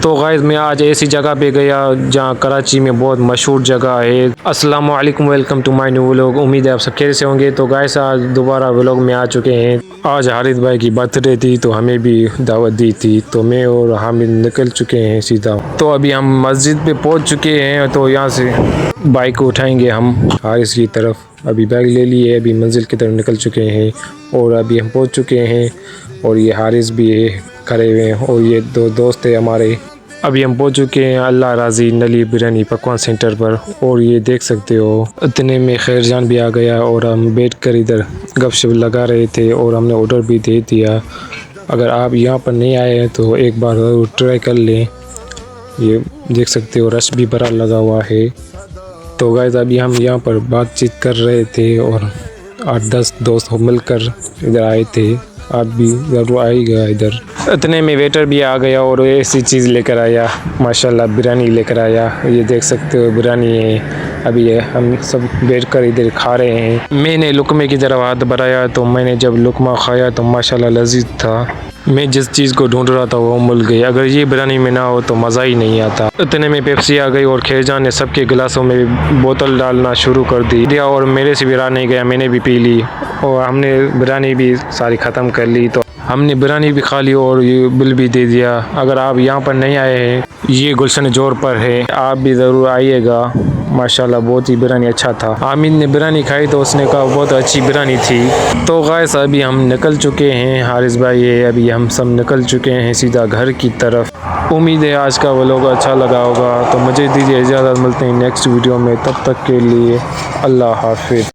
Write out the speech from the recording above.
तो गाइस मैं आज ऐसी जगह पे गया जहाँ कराची में बहुत मशहूर जगह है। अस्सलाम वालेकुम, welcome to my new vlog. उम्मीद है आप सब कैसे होंगे। तो गाइस आज दोबारा व्लॉग में आ चुके हैं। आज हारिस भाई की बर्थडे थी तो हमें भी दावत दी थी, तो मैं और हामिद निकल चुके हैं सीधा। तो अभी हम मस्जिद पे पहुँच चुके हैं, तो यहाँ से बाइक को उठाएंगे हम हारिस की तरफ। अभी बैग ले लिए, अभी मंजिल की तरफ निकल चुके हैं और अभी हम पहुँच चुके हैं। और ये हारिस भी है खड़े हुए हैं और ये दो दोस्त है हमारे। अभी हम पहुंच चुके हैं अल्लाह राजी नली बिरयानी पकवान सेंटर पर। और ये देख सकते हो इतने में खैरजान भी आ गया और हम बैठ कर इधर गपशप लगा रहे थे और हमने ऑर्डर भी दे दिया। अगर आप यहाँ पर नहीं आए हैं तो एक बार ज़रूर ट्राई कर लें। ये देख सकते हो रश भी बड़ा लगा हुआ है। तो गाइस अभी हम यहाँ पर बातचीत कर रहे थे और 8-10 दोस्त मिलकर इधर आए थे। आप भी ज़रूर आइएगा इधर। इतने में वेटर भी आ गया और ऐसी चीज़ लेकर आया, माशाल्लाह बिरयानी लेकर आया। ये देख सकते हो बिरयानी है। अभी ये हम सब बैठ कर इधर खा रहे हैं। मैंने लुकमे की तरफ हाथ बढ़ाया तो मैंने जब लुकमा खाया तो माशाल्लाह लजीज था। मैं जिस चीज़ को ढूंढ रहा था वो मिल गई। अगर ये बिरयानी में ना हो तो मज़ा ही नहीं आता। इतने में पेप्सी आ गई और खैरजान ने सबके गिलासों में बोतल डालना शुरू कर दी और मेरे से भी रहा नहीं गया, मैंने भी पी ली और हमने बिरयानी भी सारी ख़त्म कर ली। तो हमने बिरयानी भी खा ली और ये बिल भी दे दिया। अगर आप यहाँ पर नहीं आए हैं, ये गुलशन जोर पर है, आप भी ज़रूर आइएगा। माशाल्लाह बहुत ही बिरयानी अच्छा था। हामिद ने बिरयानी खाई तो उसने कहा बहुत अच्छी बिरयानी थी। तो गाइस अभी हम निकल चुके हैं, हारिस भाई है, अभी हम सब निकल चुके हैं सीधा घर की तरफ। उम्मीद है आज का व्लॉग अच्छा लगा होगा। तो मुझे दीजिए इजाज़त, मिलते हैं नेक्स्ट वीडियो में। तब तक के लिए अल्लाह हाफिज़।